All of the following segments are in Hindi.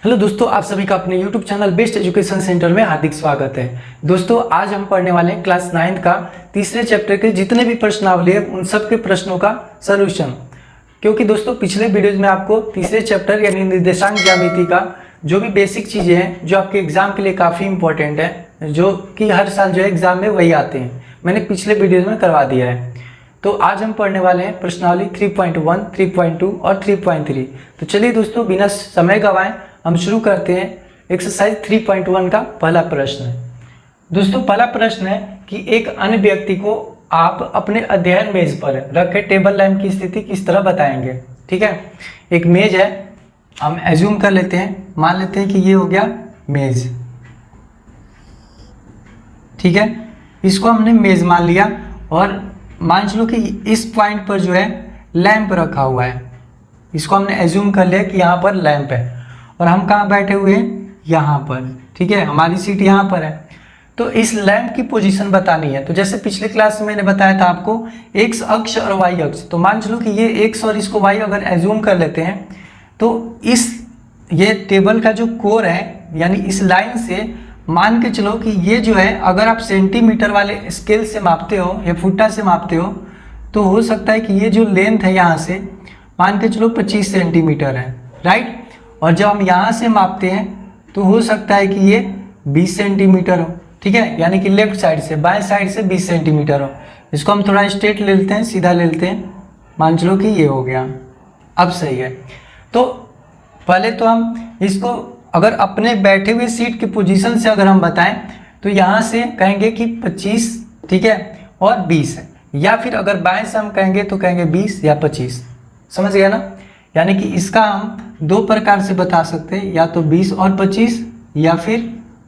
हेलो दोस्तों, आप सभी का अपने YouTube channel best education centre में हार्दिक स्वागत है। दोस्तों, आज हम पढ़ने वाले हैं क्लास 9 का तीसरे चैप्टर के जितने भी प्रश्नावली है उन सब के प्रश्नों का सलूशन। क्योंकि दोस्तों पिछले वीडियोज में आपको तीसरे चैप्टर यानी निर्देशांक ज्यामिति का जो भी बेसिक चीज़ें हैं जो आपके एग्जाम के लिए काफ़ी इंपॉर्टेंट है, जो कि हर साल जो है एग्जाम में वही आते हैं, मैंने पिछले वीडियोज में करवा दिया है। तो आज हम पढ़ने वाले हैं प्रश्नावली 3.1, 3.2 और 3.3। तो चलिए दोस्तों, बिना समय गवाएं हम शुरू करते हैं एक्सरसाइज 3.1 का पहला प्रश्न। दोस्तों पहला प्रश्न है कि एक अन्य व्यक्ति को आप अपने अध्ययन मेज पर रखे टेबल लैंप की स्थिति किस तरह बताएंगे। ठीक है, एक मेज है, हम एज्यूम कर लेते हैं, मान लेते हैं कि ये हो गया मेज। ठीक है, इसको हमने मेज मान लिया और मान लो कि इस पॉइंट पर जो है लैंप रखा हुआ है। इसको हमने एज्यूम कर लिया कि यहाँ पर लैंप है और हम कहाँ बैठे हुए हैं, यहाँ पर। ठीक है, हमारी सीट यहाँ पर है। तो इस लैंप की पोजीशन बतानी है। तो जैसे पिछले क्लास में मैंने बताया था आपको एक्स अक्ष और वाई अक्ष, तो मान लो कि ये एक्स और इसको वाई अगर एज्यूम कर लेते हैं तो ये टेबल का जो कोर है यानी इस लाइन से मान के चलो कि ये जो है अगर आप सेंटीमीटर वाले स्केल से मापते हो या फुट्टा से मापते हो तो हो सकता है कि ये जो लेंथ है यहाँ से मान के चलो 25 सेंटीमीटर है, राइट। और जब हम यहाँ से मापते हैं तो हो सकता है कि ये 20 सेंटीमीटर हो। ठीक है, यानी कि लेफ्ट साइड से बाएं साइड से 20 सेंटीमीटर हो। इसको हम थोड़ा स्ट्रेट ले लेते हैं, सीधा ले लेते हैं, मान चलो कि ये हो गया। अब सही है। तो पहले तो हम इसको अगर अपने बैठे हुए सीट की पोजीशन से अगर हम बताएं तो यहाँ से कहेंगे कि 25, ठीक है, और 20 है। या फिर अगर बाएं से हम कहेंगे तो कहेंगे 20 या 25। समझ गया ना। यानी कि इसका हम दो प्रकार से बता सकते हैं, या तो 20 और 25 या फिर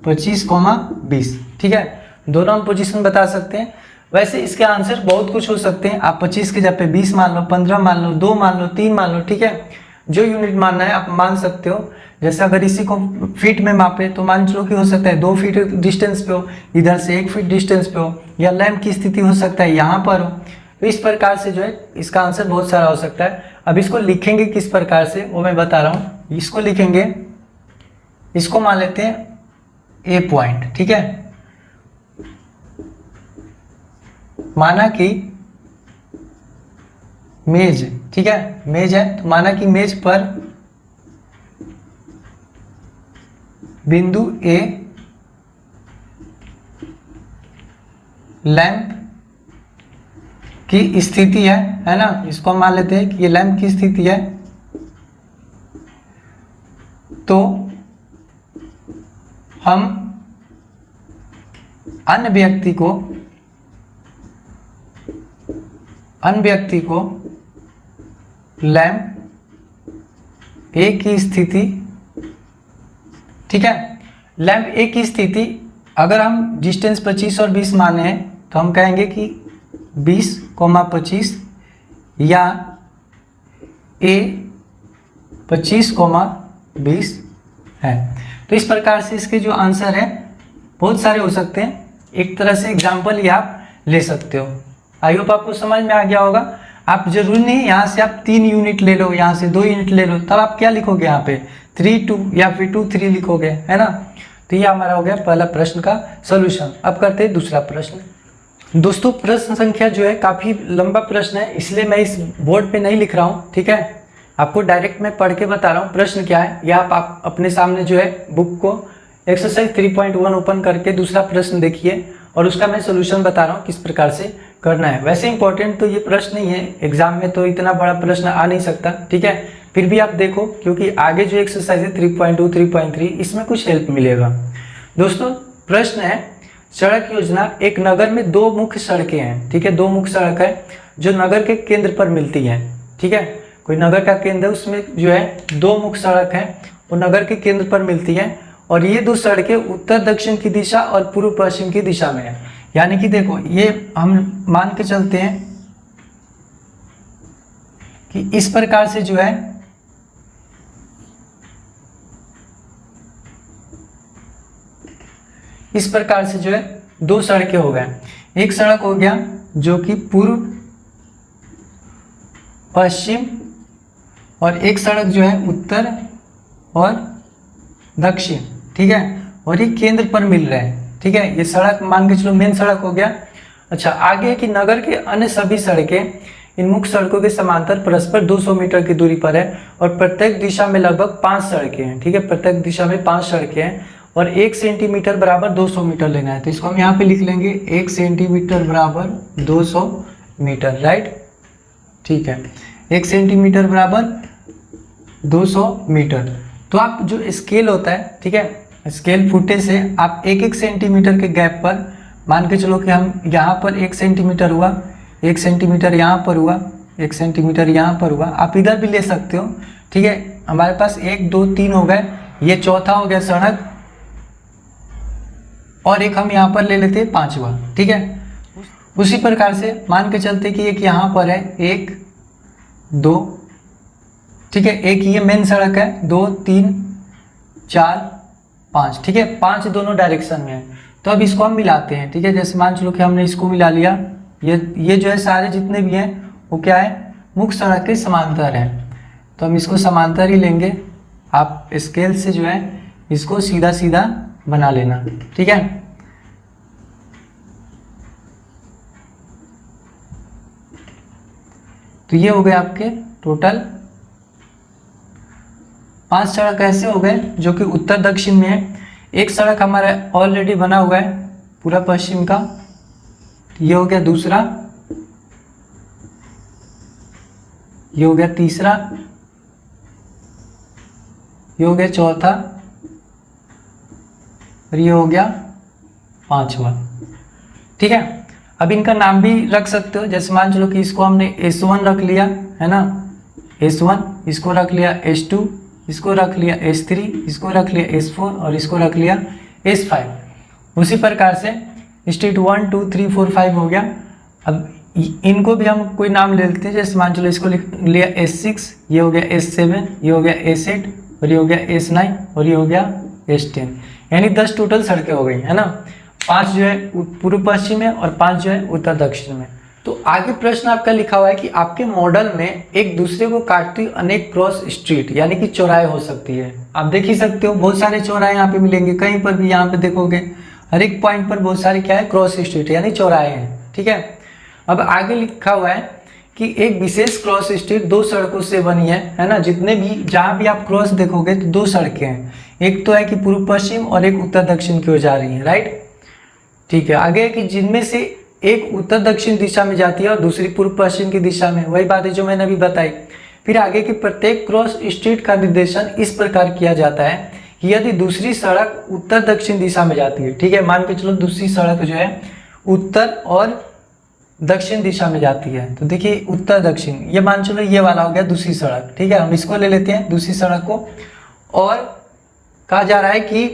25,20। ठीक है, दोनों हम पोजीशन बता सकते हैं। वैसे इसके आंसर बहुत कुछ हो सकते हैं। आप 25 के जगह पे 20 मान लो, 15 मान लो, 2 मान लो, 3 मान लो। ठीक है, जो यूनिट मानना है आप मान सकते हो। जैसे अगर इसी को फीट में मापे तो मान लो कि हो सकता है 2 फीट डिस्टेंस पे हो, इधर से 1 फीट डिस्टेंस पे हो, या लैंप की स्थिति हो सकता है यहाँ पर हो। तो इस प्रकार से जो है इसका आंसर बहुत सारा हो सकता है। अब इसको लिखेंगे किस प्रकार से वो मैं बता रहा हूँ। इसको लिखेंगे, इसको मान लेते हैं ए पॉइंट। ठीक है, माना कि मेज, ठीक है, मेज है तो माना कि मेज पर बिंदु ए लैंप की स्थिति है ना। इसको हम मान लेते हैं कि ये लैंप की स्थिति है। तो हम अन्य व्यक्ति को लैंप ए की स्थिति, ठीक है, लैंप ए की स्थिति अगर हम डिस्टेंस 25 और 20 माने हैं तो हम कहेंगे कि 20,25 या ए 25,20 है। तो इस प्रकार से इसके जो आंसर है बहुत सारे हो सकते हैं। एक तरह से एग्जाम्पल ही आप ले सकते हो। आई होप आपको समझ में आ गया होगा। आप जरूरी नहीं यहाँ से आप 3 यूनिट ले लो, यहाँ से 2 यूनिट ले लो, तब आप क्या लिखोगे यहाँ पे 3-2 या फिर 2-3 लिखोगे, है ना। तो ये हमारा हो गया पहला प्रश्न का सॉल्यूशन। अब करते हैं दूसरा प्रश्न। दोस्तों प्रश्न संख्या जो है काफ़ी लंबा प्रश्न है, इसलिए मैं इस बोर्ड पे नहीं लिख रहा हूँ। ठीक है, आपको डायरेक्ट मैं पढ़ के बता रहा हूँ प्रश्न क्या है। या आप अपने सामने जो है बुक को एक्सरसाइज 3.1 ओपन करके दूसरा प्रश्न देखिए और उसका मैं सोल्यूशन बता रहा हूँ किस प्रकार से करना है। वैसे इंपॉर्टेंट तो ये प्रश्न नहीं है, एग्जाम में तो इतना बड़ा प्रश्न आ नहीं सकता। ठीक है, फिर भी आप देखो क्योंकि आगे जो एक्सरसाइज है 3.2, 3.3 इसमें कुछ हेल्प मिलेगा। दोस्तों प्रश्न है, सड़क योजना, एक नगर में 2 मुख्य सड़कें हैं। ठीक है, 2 मुख्य सड़क है जो नगर के केंद्र पर मिलती हैं। ठीक है, कोई नगर का केंद्र है, उसमें जो है 2 मुख्य सड़क है, वो नगर के केंद्र पर मिलती है और ये 2 सड़कें उत्तर दक्षिण की दिशा और पूर्व पश्चिम की दिशा में है। यानी कि देखो ये हम मान के चलते हैं कि इस प्रकार से जो है इस प्रकार से जो है 2 सड़कें हो गए। एक सड़क हो गया जो कि पूर्व पश्चिम और एक सड़क जो है उत्तर और दक्षिण, ठीक है, और ये केंद्र पर मिल रहे हैं, ठीक है। ये सड़क मान के चलो मेन सड़क हो गया। अच्छा, आगे है कि नगर के अन्य सभी सड़कें इन मुख्य सड़कों के समांतर परस्पर 200 मीटर की दूरी पर है और प्रत्येक दिशा में लगभग 5 सड़कें हैं, ठीक है। प्रत्येक दिशा में 5 सड़कें हैं और 1 सेंटीमीटर बराबर 200 मीटर लेना है। तो इसको हम यहाँ पे लिख लेंगे 1 सेंटीमीटर बराबर 200 मीटर, राइट, ठीक है। 1 सेंटीमीटर बराबर 200 मीटर। तो आप जो स्केल होता है, ठीक है, स्केल फुटे से आप 1-1 सेंटीमीटर के गैप पर मान के चलो कि हम यहाँ पर 1 सेंटीमीटर हुआ, 1 सेंटीमीटर यहाँ पर हुआ, 1 सेंटीमीटर यहाँ पर हुआ, आप इधर भी ले सकते हो, ठीक है। हमारे पास 1 2 3 हो गए, ये चौथा हो गया सड़क, और एक हम यहाँ पर ले लेते हैं 5वां, ठीक है। उसी प्रकार से मान के चलते कि एक यहाँ पर है 1 2, ठीक है, एक ये मेन सड़क है 2 3 4 5, ठीक है, 5 दोनों डायरेक्शन में है। तो अब इसको हम मिलाते हैं, ठीक है। जैसे मान चलो कि हमने इसको मिला लिया, ये जो है सारे जितने भी हैं वो क्या है, मुख्य सड़क के समांतर हैं, तो हम इसको समांतर ही लेंगे। आप स्केल से जो है इसको सीधा सीधा बना लेना, ठीक है। तो ये हो गए आपके टोटल 5 सड़क ऐसे हो गए जो कि उत्तर दक्षिण में है। एक सड़क हमारा ऑलरेडी बना हुआ है पूरा पश्चिम का, ये हो गया दूसरा, ये हो गया तीसरा, ये हो गया चौथा, और ये हो गया 5वां, ठीक है। अब इनका नाम भी रख सकते हो, जैसे मान चलो कि इसको हमने S1 रख लिया, है ना, S1, इसको रख लिया S2, इसको रख लिया S3, इसको रख लिया S4 और इसको रख लिया S5। उसी प्रकार से स्टेट 1 2 3 4 5 हो गया। अब इनको भी हम कोई नाम ले लेते हैं, जैसे मान चलो इसको लिया S6, ये हो गया S7, ये हो गया S8 और ये हो गया S9 और ये हो गया S10, यानी 10 टोटल सड़कें हो गई, है ना। 5 जो है पूर्व पश्चिम में और 5 जो है उत्तर दक्षिण में। तो आगे प्रश्न आपका लिखा हुआ है कि आपके मॉडल में एक दूसरे को काटती अनेक क्रॉस स्ट्रीट यानी कि चौराहे हो सकती है। आप देख ही सकते हो बहुत सारे चौराहे यहाँ पे मिलेंगे, कहीं पर भी यहाँ पे देखोगे हर एक पॉइंट पर बहुत सारे क्या है, क्रॉस स्ट्रीट यानी चौराहे हैं, ठीक है। अब आगे लिखा हुआ है कि एक विशेष क्रॉस स्ट्रीट 2 सड़कों से बनी है ना। जितने भी जहाँ भी आप क्रॉस देखोगे तो 2 सड़कें हैं, एक तो है कि पूर्व पश्चिम और एक उत्तर दक्षिण की ओर जा रही है, राइट, ठीक है। आगे है कि जिनमें से एक उत्तर दक्षिण दिशा में जाती है और दूसरी पूर्व पश्चिम की दिशा में, वही बात है जो मैंने अभी बताई। फिर आगे की प्रत्येक क्रॉस स्ट्रीट का निर्देशन इस प्रकार किया जाता है कि यदि दूसरी सड़क उत्तर दक्षिण दिशा में जाती है, ठीक है, मान के चलो दूसरी सड़क जो है उत्तर और दक्षिण दिशा में जाती है, तो देखिए उत्तर दक्षिण, ये मान चलो ये वाला हो गया दूसरी सड़क, ठीक है। हम इसको ले लेते हैं दूसरी सड़क को, और कहा जा रहा है कि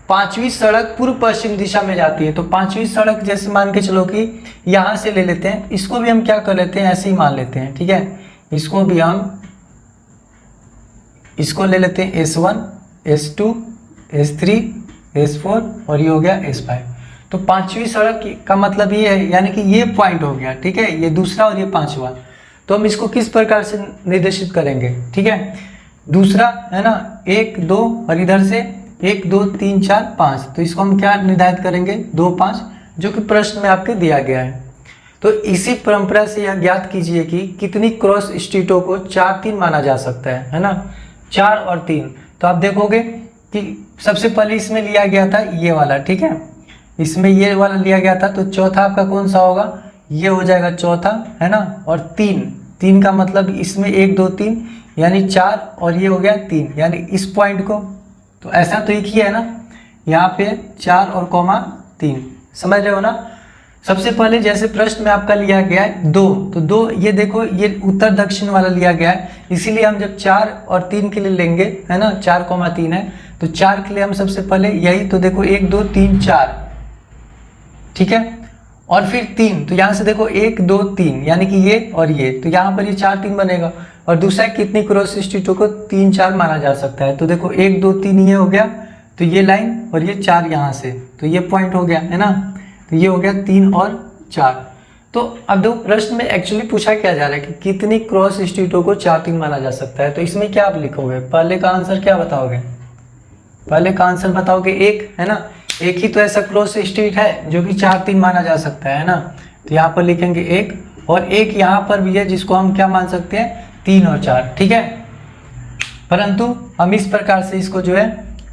5वीं सड़क पूर्व पश्चिम दिशा में जाती है। तो 5वीं सड़क जैसे मान के चलो कि यहाँ से ले लेते हैं, इसको भी हम क्या कर लेते हैं, ऐसे ही मान लेते हैं, ठीक है। इसको भी हम इसको ले लेते हैं S1 S2 S3 S4 और ये हो गया S5। तो 5वीं सड़क का मतलब ये है, यानी कि ये पॉइंट हो गया, ठीक है, ये दूसरा और ये 5वां। तो हम इसको किस प्रकार से निर्देशित करेंगे, ठीक है। दूसरा है ना 1 2 और इधर से 1 2 3 4 5, तो इसको हम क्या निर्धारित करेंगे 2 5, जो कि प्रश्न में आपके दिया गया है। तो इसी परंपरा से यह ज्ञात कीजिए कि कितनी क्रॉस स्ट्रीटों को 4 3 माना जा सकता है ना, 4 और 3। तो आप देखोगे कि सबसे पहले इसमें लिया गया था ये वाला, ठीक है, इसमें ये वाला लिया गया था, तो चौथा आपका कौन सा होगा, ये हो जाएगा चौथा, है ना। और 3 का मतलब इसमें 1 2 3 यानी 4 और ये हो गया 3, यानी इस पॉइंट को, तो ऐसा तो एक ही है ना, यहाँ पे 4 और कॉमा 3, समझ रहे हो ना। सबसे पहले जैसे प्रश्न में आपका लिया गया है 2, तो 2 ये देखो ये उत्तर दक्षिण वाला लिया गया है, इसीलिए हम जब 4 और 3 के लिए लेंगे, है ना, 4 कॉमा 3 है, तो 4 के लिए हम सबसे पहले यही, तो देखो 1 2 3 4, ठीक है। और फिर 3, तो यहाँ से देखो 1 2 3 यानी कि ये और ये, तो यहाँ पर ये 4 3 बनेगा। और दूसरा कितनी क्रॉस स्ट्रीटों को 3 4 माना जा सकता है, तो देखो 1 2 3 ये हो गया, तो ये लाइन और ये 4 यहाँ से, तो ये पॉइंट हो गया, है ना। तो ये हो गया 3 और 4। तो अब दो प्रश्न में एक्चुअली पूछा क्या जा रहा है कि कितनी क्रॉस स्ट्रीटों को 4 3 माना जा सकता है। तो इसमें क्या आप लिखोगे, पहले का आंसर क्या बताओगे, पहले का आंसर बताओगे एक, है ना। एक ही तो ऐसा क्रॉस स्ट्रीट है जो कि 4 3 माना जा सकता है ना। तो यहाँ पर लिखेंगे एक, और एक यहाँ पर भी है जिसको हम क्या मान सकते हैं, 3 और 4, ठीक है। परंतु हम इस प्रकार से इसको जो है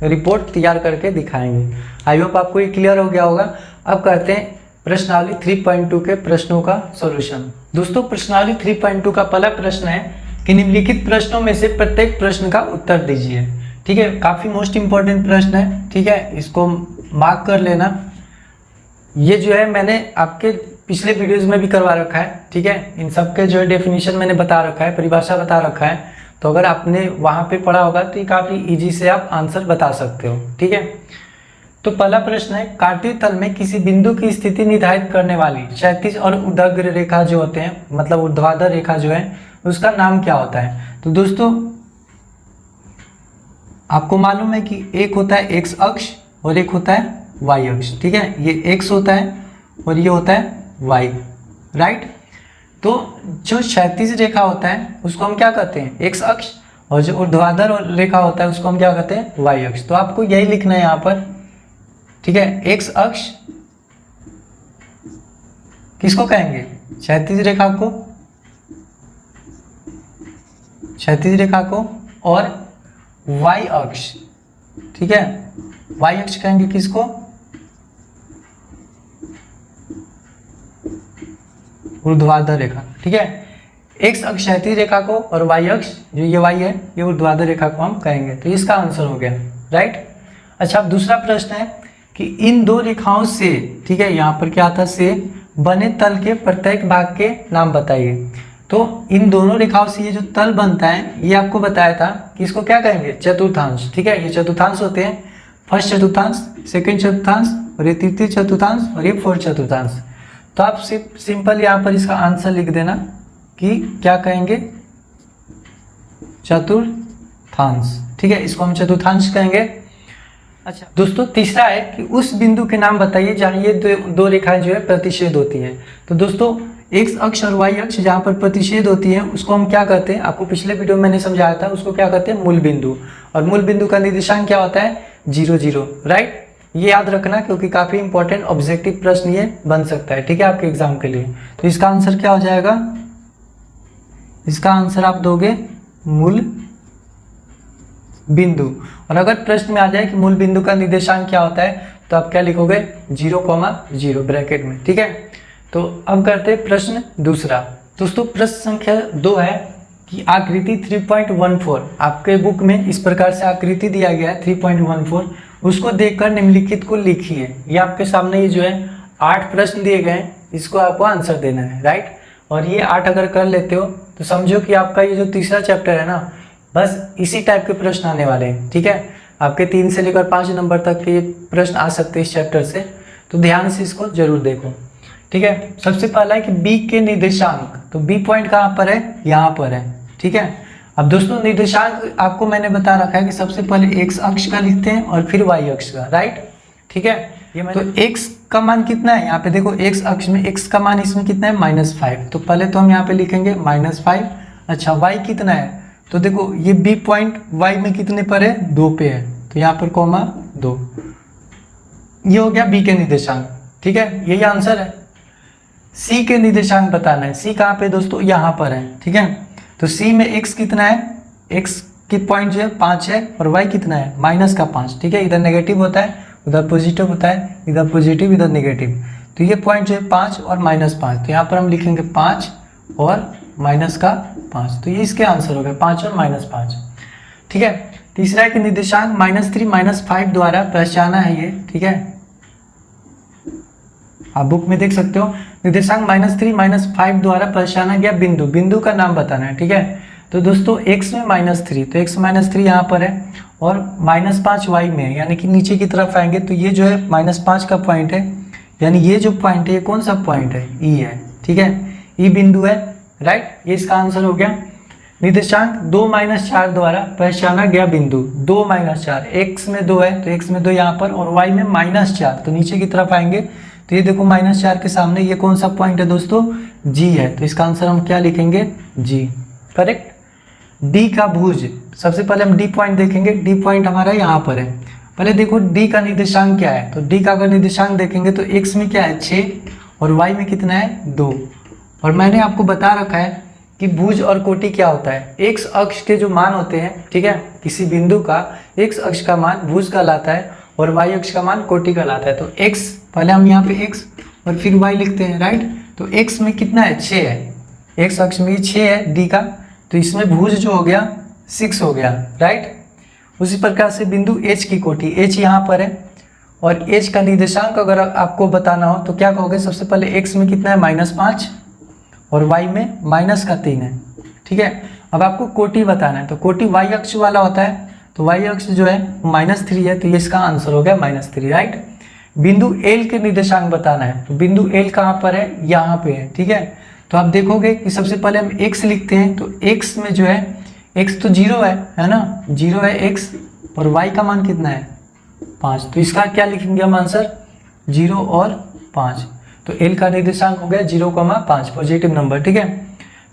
रिपोर्ट तैयार करके दिखाएंगे। आई होप आपको ये क्लियर हो गया होगा। अब करते हैं प्रश्नावली 3.2 के प्रश्नों का सॉल्यूशन। दोस्तों प्रश्नावली 3.2 का पहला प्रश्न है कि निम्नलिखित प्रश्नों में से प्रत्येक प्रश्न का उत्तर दीजिए। ठीक है, काफी मोस्ट इंपॉर्टेंट प्रश्न है, ठीक है, इसको मार्क कर लेना। ये जो है मैंने आपके पिछले वीडियोस में भी करवा रखा है, ठीक है। इन सब के जो है डेफिनेशन मैंने बता रखा है, परिभाषा बता रखा है। तो अगर आपने वहां पे पढ़ा होगा तो ये काफी इजी से आप आंसर बता सकते हो, ठीक है। तो पहला प्रश्न है, काटिय तल में किसी बिंदु की स्थिति निर्धारित करने वाली क्षैतिज और ऊर्ध्वाधर रेखा जो होते हैं, मतलब ऊर्ध्वाधर रेखा जो है उसका नाम क्या होता है। तो दोस्तों आपको मालूम है कि एक होता है एक्स अक्ष और एक होता है वाई अक्ष, ठीक है। ये एक्स होता है और ये होता है वाई, राइट। तो जो क्षैतिज रेखा होता है उसको हम क्या कहते हैं, एक्स अक्ष, और जो ऊर्ध्वाधर रेखा होता है उसको हम क्या कहते हैं, वाई अक्ष। तो आपको यही लिखना है यहाँ पर, ठीक है। एक्स अक्ष किसको कहेंगे, क्षैतिज रेखा को, क्षैतिज रेखा को, और वाई अक्ष, ठीक है, वाई अक्ष कहेंगे किसको, ऊर्ध्वाधर रेखा, ठीक है। एक्स अक्ष क्षैतिज रेखा को और वाई अक्ष जो ये वाई है ये ऊर्ध्वाधर रेखा को हम कहेंगे। तो इसका आंसर हो गया, राइट। अच्छा, अब दूसरा प्रश्न है कि इन दो रेखाओं से, ठीक है, यहाँ पर क्या था, से बने तल के प्रत्येक भाग के नाम बताइए। तो इन दोनों रेखाओं से ये जो तल बनता है ये आपको बताया था कि इसको क्या कहेंगे, चतुर्थांश, ठीक है। ये चतुर्थांश होते हैं, फर्स्ट चतुर्थांश, सेकंड चतुर्थांश, और ये तृतीय चतुर्थांश, और ये फोर्थ चतुर्थांश। तो आप सिंपल यहाँ पर इसका आंसर लिख देना कि क्या कहेंगे, चतुर्थांश, ठीक है, इसको हम चतुर्थांश कहेंगे। अच्छा दोस्तों, तीसरा है कि उस बिंदु के नाम बताइए जहाँ ये दो रेखाएं जो है प्रतिच्छेद होती हैं। तो दोस्तों एक्स अक्ष और वाई अक्ष जहाँ पर प्रतिच्छेद होती है उसको हम क्या कहते हैं, आपको पिछले वीडियो में मैंने समझाया था, उसको क्या कहते हैं, मूल बिंदु। और मूल बिंदु का निर्देशांक क्या होता है, 0 0, राइट। ये याद रखना क्योंकि काफी इंपॉर्टेंट ऑब्जेक्टिव प्रश्न ये बन सकता है, ठीक है, आपके एग्जाम के लिए। तो इसका आंसर क्या हो जाएगा, इसका आंसर आप दोगे मूल बिंदु। और अगर प्रश्न में आ जाए कि मूल बिंदु का निर्देशांक क्या होता है तो आप क्या लिखोगे, 0,0 ब्रैकेट में, ठीक है। तो अब करते हैं प्रश्न दूसरा। दोस्तों प्रश्न संख्या 2 है कि आकृति 3.14 आपके बुक में इस प्रकार से आकृति दिया गया है 3.14, उसको देखकर निम्नलिखित को लिखिए। ये आपके सामने ये जो है 8 प्रश्न दिए गए हैं, इसको आपको आंसर देना है, राइट। और ये 8 अगर कर लेते हो तो समझो कि आपका ये जो तीसरा चैप्टर है ना, बस इसी टाइप के प्रश्न आने वाले हैं, ठीक है। आपके 3 से लेकर 5 नंबर तक के प्रश्न आ सकते हैं इस चैप्टर से, तो ध्यान से इसको जरूर देखो, ठीक है। सबसे पहला है कि बी के निर्देशांक, तो बी पॉइंट कहाँ पर है, यहाँ पर है, ठीक है। अब दोस्तों निर्देशांक आपको मैंने बता रखा है कि सबसे पहले एक्स अक्ष का लिखते हैं और फिर वाई अक्ष का, राइट, ठीक है। ये तो एक्स का मान कितना है, यहाँ पे देखो एक्स अक्ष में एक्स का मान इसमें कितना है, -5। तो पहले तो हम यहाँ पे लिखेंगे -5। अच्छा, वाई कितना है, तो देखो ये बी पॉइंट वाई में कितने पर है, 2 पे है, तो यहाँ पर कॉमा 2। ये हो गया बी के निर्देशांक, ठीक है, यही आंसर है। सी के निर्देशांक बताना है, सी कहाँ पे दोस्तों, यहाँ पर है, ठीक है। तो सी में एक्स कितना है, एक्स की पॉइंट जो है 5 है, और वाई कितना है, -5, ठीक है। इधर नेगेटिव होता है उधर पॉजिटिव होता है, इधर पॉजिटिव इधर नेगेटिव। तो ये पॉइंट जो है 5 और -5, तो यहाँ पर हम लिखेंगे 5 और -5। तो ये इसके आंसर हो गए 5 और -5, ठीक है। तीसरा है कि निर्देशांक -3 -5 द्वारा पहचाना है ये, ठीक है, आप बुक में देख सकते हो। निर्देशांक -3 -5 द्वारा पहचाना गया बिंदु, बिंदु का नाम बताना है, ठीक है। तो दोस्तों x में -3, तो x -3 यहाँ पर है, और -5 y में है, यानी कि नीचे की तरफ आएंगे तो ये जो है -5 का पॉइंट है, यानी ये जो पॉइंट है ये कौन सा पॉइंट है, ई है, ठीक है, ई बिंदु है, राइट। ये इसका आंसर हो गया। निर्देशांक 2 -4 द्वारा पहचाना गया बिंदु, 2 -4, x में 2 है तो x में 2 यहाँ पर, और y में -4, तो नीचे की तरफ आएंगे तो ये देखो -4 के सामने ये कौन सा पॉइंट है दोस्तों, G है। तो इसका आंसर हम क्या लिखेंगे, G, करेक्ट। D का भुज, सबसे पहले हम D पॉइंट देखेंगे, D पॉइंट हमारा यहाँ पर है, पहले देखो डी का निर्देशांक क्या है, तो डी का अगर निर्देशांक देखेंगे तो x में क्या है 6 और y में कितना है 2। और मैंने आपको बता रखा है कि भुज और कोटि क्या होता है। x अक्ष के जो मान होते हैं, ठीक है, किसी बिंदु का x अक्ष का मान भुज कहलाता है और y अक्ष का मान कोटि कहलाता है। तो x, पहले हम यहाँ पे x और फिर y लिखते हैं, राइट। तो x में कितना है 6 है, x अक्ष में 6 है डी का, तो इसमें भुज जो हो गया 6 हो गया, राइट। उसी प्रकार से बिंदु h की कोटि, h यहाँ पर है और h का निर्देशांक अगर आपको बताना हो तो क्या कहोगे, सबसे पहले x में कितना है -5 और y में -3 है, ठीक है। अब आपको कोटि बताना है, तो कोटि y अक्ष वाला होता है, तो y अक्ष जो है -3 है, तो ये इसका आंसर हो गया -3, राइट। बिंदु L के निर्देशांक बताना है, तो बिंदु L कहाँ पर है, यहाँ पे है, ठीक है। तो आप देखोगे कि सबसे पहले हम x लिखते हैं, तो x में जो है x तो 0 है ना, 0 है x और y का मान कितना है 5, तो इसका क्या लिखेंगे हम आंसर 0 और 5। तो L का निर्देशांक हो गया 0,5 पॉजिटिव नंबर, ठीक है।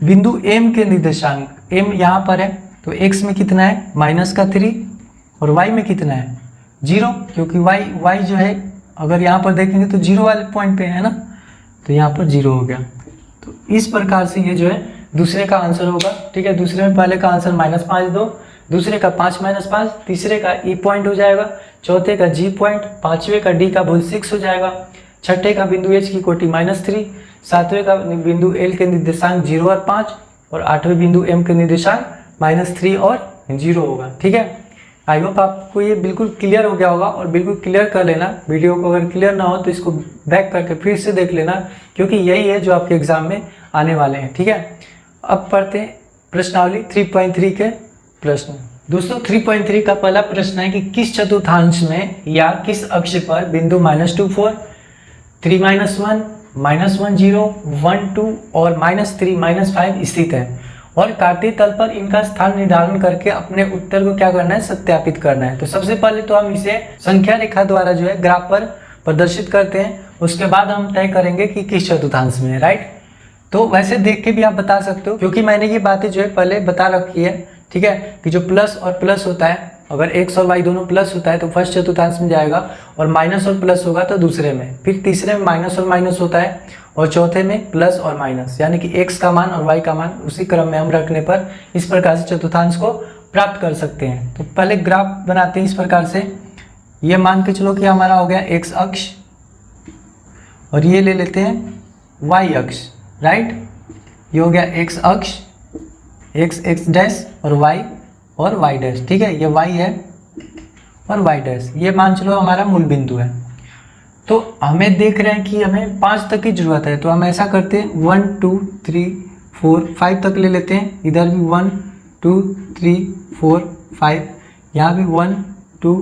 बिंदु M के निर्देशांक, M यहाँ पर है, तो x में कितना है -3 और y में कितना है 0, क्योंकि y जो है अगर यहाँ पर देखेंगे तो 0 वाले पॉइंट पे है ना, तो यहाँ पर 0 हो गया। तो इस प्रकार से ये जो है दूसरे का आंसर होगा, ठीक है। दूसरे में पहले का आंसर -5 दो, दूसरे का 5 -5, तीसरे का E पॉइंट हो जाएगा, चौथे का G पॉइंट, पांचवे का D का भुज 6 हो जाएगा, छठे का बिंदु H की कोटि -3, सातवें का बिंदु L के निर्देशांक 0 और 5 और आठवें बिंदु M के निर्देशांक -3 और 0 होगा, ठीक है। आई होप आपको ये बिल्कुल क्लियर हो गया होगा और बिल्कुल क्लियर कर लेना वीडियो को, अगर क्लियर ना हो तो इसको बैक करके फिर से देख लेना, क्योंकि यही है जो आपके एग्जाम में आने वाले हैं, ठीक है। अब पढ़ते हैं प्रश्नावली 3.3 के प्रश्न। दोस्तों 3.3 का पहला प्रश्न है कि किस चतुर्थांश में या किस अक्ष पर बिंदु -2 4 3 -1 -1 0 1 2 और -3 -5 स्थित है और काटे तल पर इनका स्थान निर्धारण करके अपने उत्तर को क्या करना है, सत्यापित करना है। तो सबसे पहले तो हम इसे संख्या रेखा द्वारा जो है ग्राफ पर प्रदर्शित करते हैं, उसके बाद हम तय करेंगे कि किस चतुर्थांश में है, राइट। तो वैसे देख के भी आप बता सकते हो, क्योंकि मैंने ये बातें जो है पहले बता रखी है, ठीक है, कि जो प्लस और प्लस होता है, अगर x और y दोनों प्लस होता है तो फर्स्ट चतुर्थांश में जाएगा और माइनस और प्लस होगा तो दूसरे में, फिर तीसरे में माइनस और माइनस होता है और चौथे में प्लस और माइनस, यानी कि x का मान और y का मान उसी क्रम में हम रखने पर इस प्रकार से चतुर्थांश को प्राप्त कर सकते हैं। तो पहले ग्राफ बनाते हैं इस प्रकार से, ये मान के चलो कि हमारा हो गया x अक्ष और ये ले लेते हैं y अक्ष, राइट। ये हो गया x अक्ष, x डैश और y डैश, ठीक है, ये y है और y डैश, ये मान चलो हमारा मूल बिंदु है। तो हमें देख रहे हैं कि हमें 5 तक की जरूरत है, तो हम ऐसा करते हैं 1 2 3 4 5 तक ले लेते हैं, इधर भी 1 2 3 4 5, यहाँ भी 1 2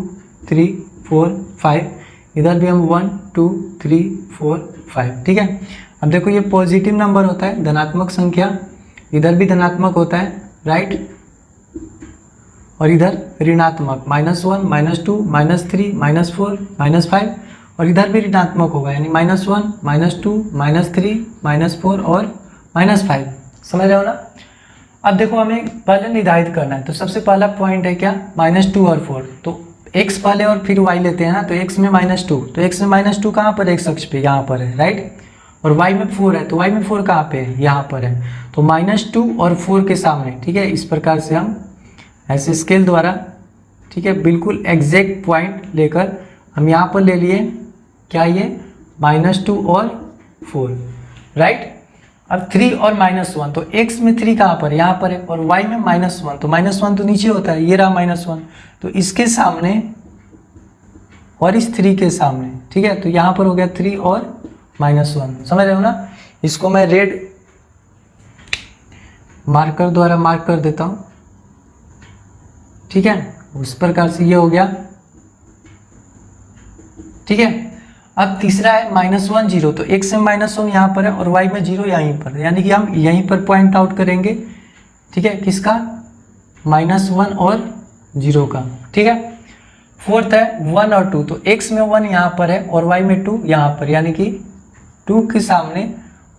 3 4 5, इधर भी हम 1 2 3 4 5, ठीक है। अब देखो ये पॉजिटिव नंबर होता है, धनात्मक संख्या, इधर भी धनात्मक होता है, राइट, और इधर ऋणात्मक -1 -2 -3 -4 -5, और इधर भी ऋणात्मक होगा, यानी -1 -2 -3 -4 और -5, समझ रहे हो ना। अब देखो हमें पहले निर्धारित करना है, तो सबसे पहला पॉइंट है क्या, -2 और 4, तो x पहले और फिर y लेते हैं ना, तो x में -2, तो x में -2 कहाँ पर है, x अक्ष पे यहाँ पर है, राइट, और y में 4 है, तो y में 4 कहाँ पे है, यहाँ पर है, तो -2 और 4 के सामने, ठीक है, इस प्रकार से हम ऐसे स्केल द्वारा, ठीक है, बिल्कुल एग्जैक्ट पॉइंट लेकर हम यहाँ पर ले लिए, क्या ये -2 और 4, राइट। अब 3 और -1, तो x में 3 कहाँ पर, यहाँ पर है, और y में -1, तो -1 तो नीचे होता है, ये रहा -1, तो इसके सामने और इस 3 के सामने, ठीक है, तो यहाँ पर हो गया 3 और -1, समझ रहे हो ना। इसको मैं रेड मार्कर द्वारा मार्क कर देता हूँ, ठीक है, उस प्रकार से ये हो गया, ठीक है। अब तीसरा है -1 0, तो x में -1 यहाँ पर है और y में 0 यहीं पर, यानी कि हम यहीं पर पॉइंट आउट करेंगे, ठीक है, किसका, -1 और 0 का, ठीक है। फोर्थ है 1 और 2, तो x में 1 यहाँ पर है और y में 2 यहाँ पर, यानी कि 2 के सामने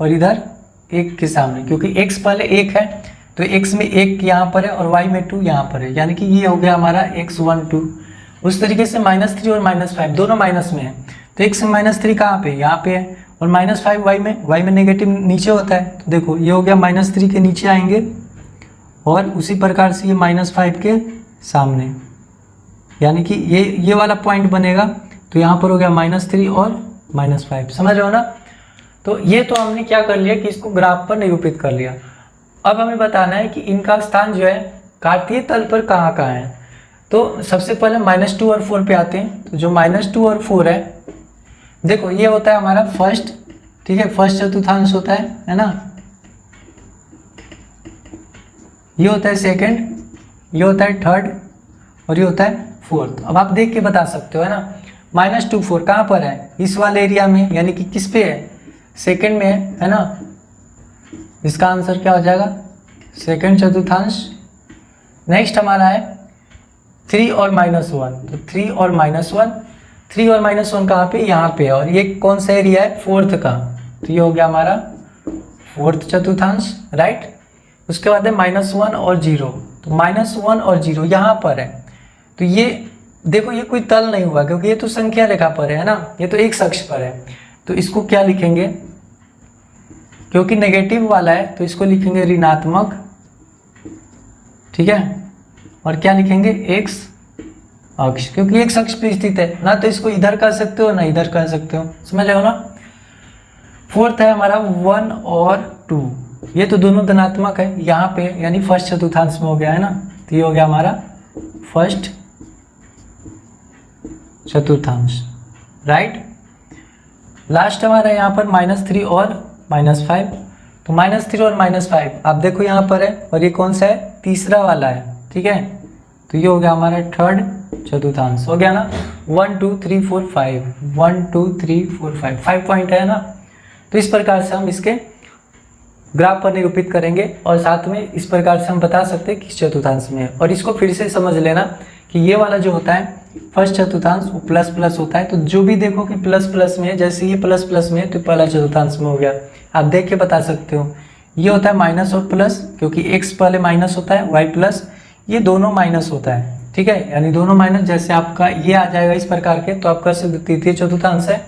और इधर 1 के सामने, क्योंकि x पहले 1 है तो x में 1 यहाँ पर है और y में 2 यहाँ पर है, यानी कि ये हो गया हमारा x1 2। उस तरीके से -3 और -5 दोनों माइनस में है, तो x में -3 कहाँ पे, यहाँ पे है, और -5 y में नेगेटिव नीचे होता है, तो देखो ये हो गया -3 के नीचे आएंगे, और उसी प्रकार से ये -5 के सामने, यानी कि ये वाला पॉइंट बनेगा, तो यहाँ पर हो गया -3 और -5, समझ रहे हो ना। तो ये तो हमने क्या कर लिया कि इसको ग्राफ पर निरूपित कर लिया। अब हमें बताना है कि इनका स्थान जो है कार्तीय तल पर कहाँ कहाँ है। तो सबसे पहले -2 और 4 पे आते हैं। तो जो -2 और 4 है, देखो ये होता है हमारा फर्स्ट, ठीक है, फर्स्ट चतुर्थांश होता है ना, ये होता है सेकंड, ये होता है थर्ड, और ये होता है फोर्थ। अब आप देख के बता सकते हो, है ना। -2 4 कहाँ पर है, इस वाले एरिया में, यानी कि किस पे है, सेकंड में है ना। इसका आंसर क्या हो जाएगा, सेकंड चतुर्थांश। नेक्स्ट हमारा है 3 और -1, तो 3 और -1, 3 और -1 कहाँ पे, यहाँ पे है, और ये कौन सा एरिया है, फोर्थ का, तो ये हो गया हमारा फोर्थ चतुर्थांश, राइट। उसके बाद है -1 और 0, तो -1 और 0 यहाँ पर है। तो ये देखो ये कोई तल नहीं हुआ, क्योंकि ये तो संख्या रेखा पर है ना, ये तो एक अक्ष पर है। तो इसको क्या लिखेंगे, क्योंकि नेगेटिव वाला है तो इसको लिखेंगे ऋणात्मक, ठीक है, और क्या लिखेंगे, x अक्ष, क्योंकि एक अक्ष पे स्थित है ना, तो इसको इधर कर सकते हो ना इधर कर सकते हो, समझ रहे हो ना। फोर्थ है हमारा 1 और 2, ये तो दोनों धनात्मक है यहाँ पे, यानी फर्स्ट चतुर्थांश में हो गया है ना, तो ये हो गया हमारा फर्स्ट चतुर्थांश, राइट। लास्ट हमारा यहाँ पर -3 और -5, तो -3 और -5 आप देखो यहाँ पर है, और ये कौन सा है, तीसरा वाला है, ठीक है। तो ये हो गया हमारा थर्ड चतुर्थांश, हो गया ना। 1 2 3 4 5, 1 2 3 4 5 पॉइंट है ना। तो इस प्रकार से हम इसके ग्राफ पर निरूपित करेंगे, और साथ में इस प्रकार से हम बता सकते हैं किस चतुर्थांश में है। और इसको फिर से समझ लेना कि ये वाला जो होता है फर्स्ट चतुर्थांश वो प्लस प्लस होता है, तो जो भी देखो कि प्लस प्लस में है, जैसे ये प्लस प्लस में है तो पहला चतुर्थांश में हो गया, आप देख के बता सकते हो। ये होता है माइनस और प्लस, क्योंकि x पहले माइनस होता है, y प्लस, ये दोनों माइनस होता है, ठीक है, यानी दोनों माइनस। जैसे आपका ये आ जाएगा इस प्रकार के, तो आपका तृतीय चतुर्थांश है,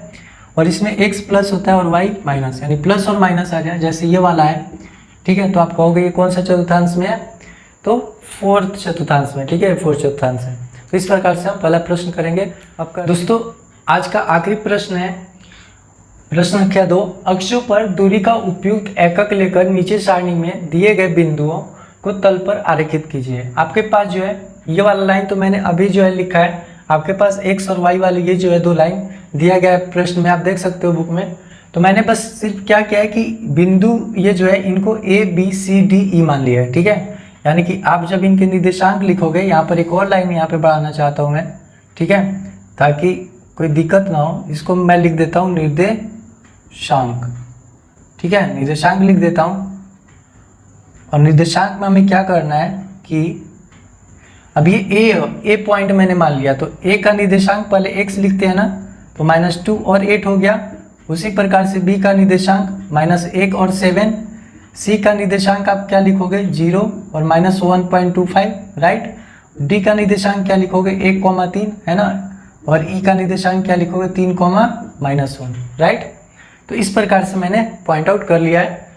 और इसमें x प्लस होता है और y माइनस, यानी प्लस और माइनस आ जाए, जैसे ये वाला है, ठीक है। तो आप कहोगे ये कौन सा चतुर्थांश में है, तो फोर्थ चतुर्थांश में, ठीक है, फोर्थ चतुर्थांश है। तो इस प्रकार से हम पहला प्रश्न करेंगे आपका। दोस्तों आज का आखिरी प्रश्न है प्रश्न संख्या 2। अक्षों पर दूरी का उपयुक्त एकक लेकर नीचे सारणी में दिए गए बिंदुओं को तल पर आरेखित कीजिए। आपके पास जो है ये वाला लाइन तो मैंने अभी जो है लिखा है, आपके पास x और y वाली ये जो है 2 लाइन दिया गया है प्रश्न में, आप देख सकते हो बुक में। तो मैंने बस सिर्फ क्या किया है कि बिंदु ये जो है इनको a b c d e मान लिया है, ठीक है। यानी कि आप जब इनके निर्देशांक लिखोगे, यहाँ पर एक और लाइन यहाँ पे बढ़ाना चाहता हूँ मैं, ठीक है, ताकि कोई दिक्कत ना हो। इसको मैं लिख देता हूँ निर्देशांक, ठीक है, निर्देशांक लिख देता हूँ। और निर्देशांक में हमें क्या करना है कि अब ये ए पॉइंट मैंने मान लिया, तो ए का निर्देशांक पहले x लिखते हैं ना, तो -2 और 8 हो गया। उसी प्रकार से b का निर्देशांक -1 और 7, c का निर्देशांक आप क्या लिखोगे 0 और -1.25, राइट। d का निर्देशांक क्या लिखोगे 1,3 है ना, और e का निर्देशांक क्या लिखोगे 3,-1, राइट। तो इस प्रकार से मैंने पॉइंट आउट कर लिया है।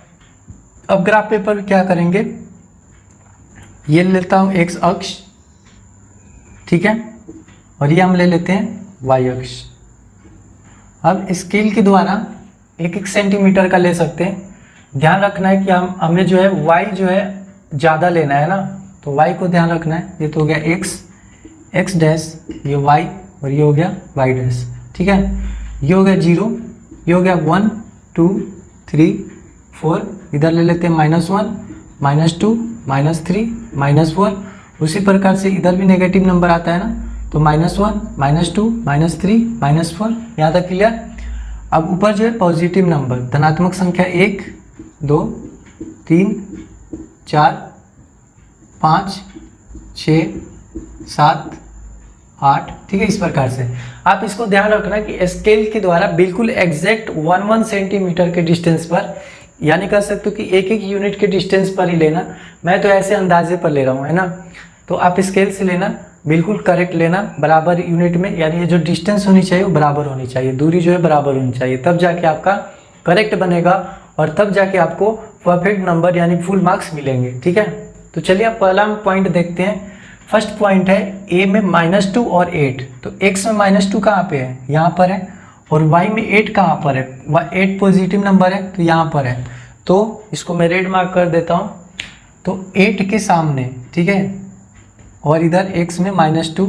अब ग्राफ पेपर क्या करेंगे, ये लेता हूँ x अक्ष, ठीक है, और ये हम ले लेते हैं y अक्ष। अब स्केल के द्वारा 1-1 सेंटीमीटर का ले सकते हैं। ध्यान रखना है कि हमें जो है y जो है ज़्यादा लेना है ना, तो y को ध्यान रखना है। ये तो हो गया x डैश, ये y, और ये हो गया y डैश, ठीक है। ये हो गया 0, ये हो गया 1 2 3 4, इधर ले लेते हैं -1 -2 -3 -4। उसी प्रकार से इधर भी नेगेटिव नंबर आता है ना, तो -1 -2 -3 -4, यहाँ तक क्लियर। अब ऊपर जो है पॉजिटिव नंबर, धनात्मक संख्या 1 2 3 4 5 6 7 8, ठीक है। इस प्रकार से आप इसको ध्यान रखना कि स्केल के द्वारा बिल्कुल एग्जैक्ट 1 सेंटीमीटर के डिस्टेंस पर, यानी कह सकते हो कि 1-1 यूनिट के डिस्टेंस पर ही लेना। मैं तो ऐसे अंदाजे पर ले रहा हूँ, है ना, तो आप स्केल से लेना। बिल्कुल करेक्ट लेना, बराबर यूनिट में, यानी ये जो डिस्टेंस होनी चाहिए वो बराबर होनी चाहिए, दूरी जो है बराबर होनी चाहिए, तब जाके आपका करेक्ट बनेगा और तब जाके आपको परफेक्ट नंबर यानी फुल मार्क्स मिलेंगे। ठीक है, तो चलिए आप पहला पॉइंट देखते हैं। फर्स्ट पॉइंट है ए में -2 और 8, तो x में -2 कहाँ पे है, यहाँ पर है, और y में 8 कहाँ पर है, 8 पॉजिटिव नंबर है तो यहाँ पर है, तो इसको मैं रेड मार्क कर देता हूँ। तो 8 के सामने, ठीक है, और इधर x में -2,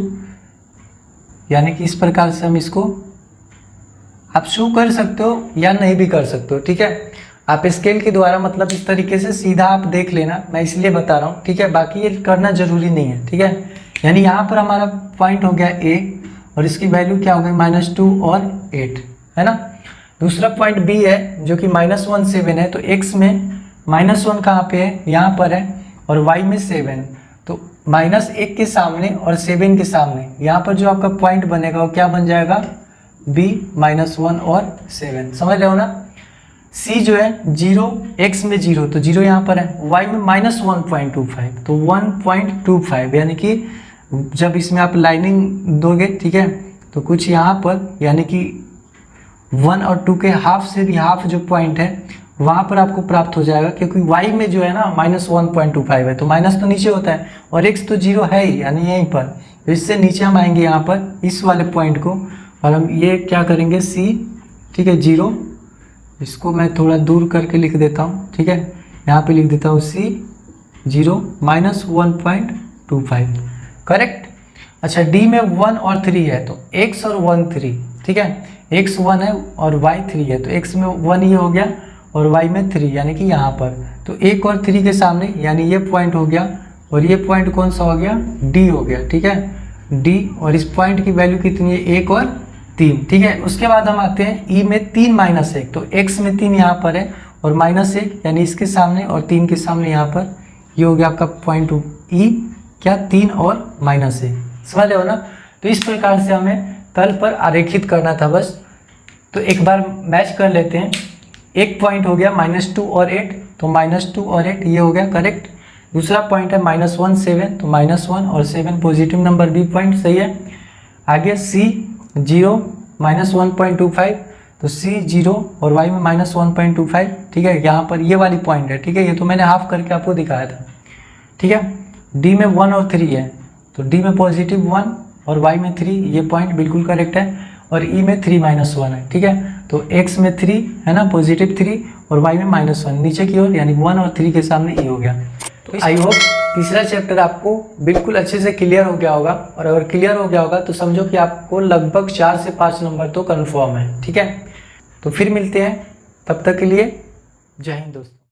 यानी कि इस प्रकार से हम इसको आप शो कर सकते हो या नहीं भी कर सकते हो। ठीक है, आप स्केल के द्वारा मतलब इस तरीके से सीधा आप देख लेना, मैं इसलिए बता रहा हूँ। ठीक है, बाकी ये करना जरूरी नहीं है। ठीक है, यानी यहाँ पर हमारा पॉइंट हो गया a और इसकी वैल्यू क्या हो गई -2 और 8, है ना। दूसरा पॉइंट b है जो कि -1 7 है, तो x में -1 कहाँ पे है, यहाँ पर है, और y में 7, तो -1 के सामने और 7 के सामने यहाँ पर जो आपका पॉइंट बनेगा वो क्या बन जाएगा, b -1 और 7, समझ रहे हो ना। c जो है 0, x में 0, तो 0 यहाँ पर है, y में -1.25, तो 1.25, यानी कि जब इसमें आप लाइनिंग दोगे, ठीक है, तो कुछ यहाँ पर यानी कि 1 और 2 के हाफ से भी हाफ जो पॉइंट है वहाँ पर आपको प्राप्त हो जाएगा, क्योंकि y में जो है ना -1.25 है, तो माइनस तो नीचे होता है और x तो 0 है ही, यानी यहीं पर, तो इससे नीचे हम आएंगे यहाँ पर इस वाले पॉइंट को, और हम ये क्या करेंगे c, ठीक है, 0, इसको मैं थोड़ा दूर करके लिख देता हूँ। ठीक है, यहाँ पे लिख देता हूँ c 0 -1.25, करेक्ट। अच्छा, d में 1 और 3 है, तो x और 1 3, ठीक है, x 1 है और y 3 है, तो x में 1 ये हो गया और y में 3, यानी कि यहाँ पर, तो 1 और 3 के सामने यानी ये पॉइंट हो गया, और ये पॉइंट कौन सा हो गया, d हो गया। ठीक है, d, और इस पॉइंट की वैल्यू कितनी है, 1 और 3। ठीक है, उसके बाद हम आते हैं e में 3 -1, तो x में 3 यहाँ पर है और -1 यानी इसके सामने और 3 के सामने यहाँ पर, ये हो गया आपका पॉइंट e क्या, 3 और -1, समझ रहे हो ना। तो इस प्रकार से हमें तल पर आरेखित करना था बस। तो एक बार मैच कर लेते हैं। एक पॉइंट हो गया -2 और 8, तो -2 और 8 ये हो गया करेक्ट। दूसरा पॉइंट है -1 7, तो -1 और 7 पॉजिटिव नंबर, बी पॉइंट सही है। आगे c 0 -1.25, तो c 0 और y में -1.25, ठीक है, यहाँ पर ये वाली पॉइंट है। ठीक है, ये तो मैंने हाफ करके आपको दिखाया था। ठीक है, d में 1 और 3 है, तो d में पॉजिटिव 1 और y में 3, ये पॉइंट बिल्कुल करेक्ट है, और e में 3 -1 है। ठीक है, तो x में 3 है ना, पॉजिटिव 3, और y में -1 नीचे की ओर, यानी 1 और 3 के सामने e हो गया। तो आई होप तीसरा चैप्टर आपको बिल्कुल अच्छे से क्लियर हो गया होगा, और अगर क्लियर हो गया होगा तो समझो कि आपको लगभग 4 से 5 नंबर तो कन्फर्म है। ठीक है, तो फिर मिलते हैं, तब तक के लिए जय हिंद दोस्तों।